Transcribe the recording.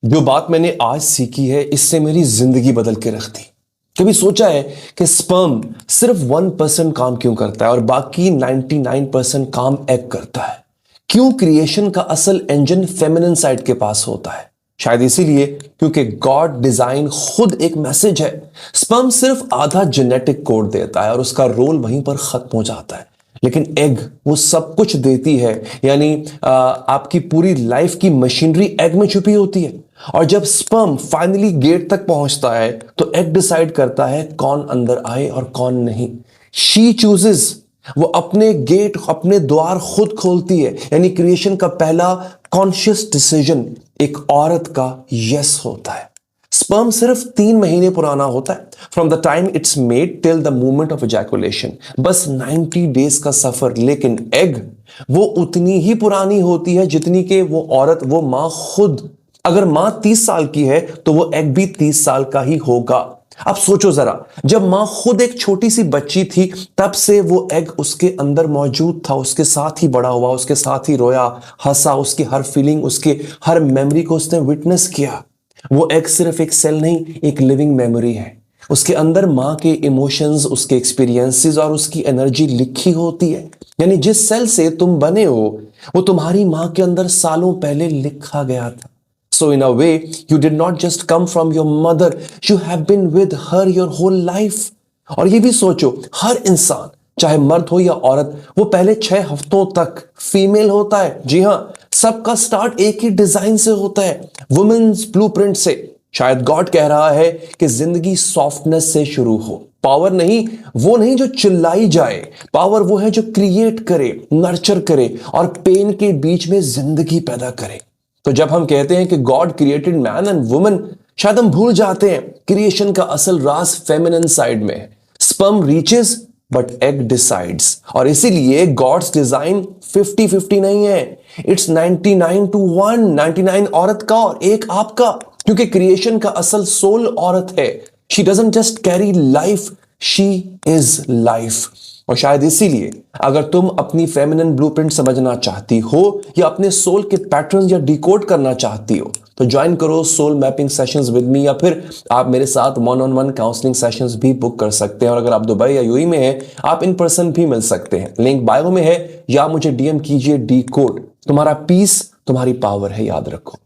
जो बात मैंने आज सीखी है इससे मेरी जिंदगी बदल के रख दी। कभी सोचा है कि स्पर्म सिर्फ 1% काम क्यों करता है और बाकी 99% काम एग करता है? क्यों क्रिएशन का असल इंजन फेमिनिन साइड के पास होता है? शायद इसीलिए क्योंकि गॉड डिजाइन खुद एक मैसेज है। स्पर्म सिर्फ आधा जेनेटिक कोड देता है और उसका रोल वहीं पर खत्म हो जाता है, लेकिन एग वो सब कुछ देती है। यानी आपकी पूरी लाइफ की मशीनरी एग में छुपी होती है। और जब स्पर्म फाइनली गेट तक पहुंचता है तो एग डिसाइड करता है कौन अंदर आए और कौन नहीं। शी चूजेस, वो अपने गेट, अपने द्वार खुद खोलती है। यानी क्रिएशन का पहला कॉन्शियस डिसीजन एक औरत का यस होता है। स्पर्म सिर्फ 3 महीने पुराना होता है, from the time it's made till the moment of ejaculation, बस 90 डेज का सफर। लेकिन एग वो उतनी ही पुरानी होती है जितनी के वो औरत, वो मां खुद। अगर मां 30 साल की है तो वो एग भी 30 साल का ही होगा। अब सोचो जरा, जब मां खुद एक छोटी सी बच्ची थी तब से वो एग उसके अंदर मौजूद था, उसके साथ ही बड़ा हुआ, उसके साथ ही रोया, हंसा, उसकी हर फीलिंग, उसके हर मेमोरी को उसने विटनेस किया। वो एग सिर्फ एक सेल नहीं, एक लिविंग मेमोरी है। उसके अंदर मां के इमोशंस, उसके एक्सपीरियंसेस और उसकी एनर्जी लिखी होती है। यानी जिस सेल से तुम बने हो वो तुम्हारी मां के अंदर सालों पहले लिखा गया था। So in a way, you did not just come from your mother, you have been with her your whole life. और ये भी सोचो, हर इंसान चाहे मर्द हो या औरत, वो पहले 6 हफ्तों तक फीमेल होता है। जी हां, सबका स्टार्ट एक ही डिजाइन से होता है, वुमेन्स ब्लूप्रिंट से। शायद गॉड कह रहा है कि जिंदगी सॉफ्टनेस से शुरू हो। पावर नहीं, वो नहीं जो चिल्लाई जाए, पावर वो है जो क्रिएट करे, नर्चर करे और पेन के बीच में जिंदगी पैदा करे। तो जब हम कहते हैं कि God created man and woman, शायद हम भूल जाते हैं क्रिएशन का असल राज फेमिनिन साइड में है। Sperm reaches but egg decides. और इसीलिए गॉड्स डिजाइन 50-50 नहीं है, इट्स 99 to 1, 99 औरत का और 1 आपका। क्योंकि क्रिएशन का असल सोल औरत है। She doesn't just carry life, she is life. और शायद इसीलिए अगर तुम अपनी फेमिनिन ब्लूप्रिंट समझना चाहती हो या अपने सोल के पैटर्न या डिकोड करना चाहती हो तो ज्वाइन करो soul mapping sessions with me, या फिर आप मेरे साथ 1-on-1 काउंसलिंग सेशंस भी बुक कर सकते हैं। और अगर आप दुबई या यूएई में हैं, आप इन पर्सन भी मिल सकते हैं। लिंक बायो में है, या मुझे डीएम कीजिए। डी कोड, तुम्हारा पीस तुम्हारी पावर है, याद रखो।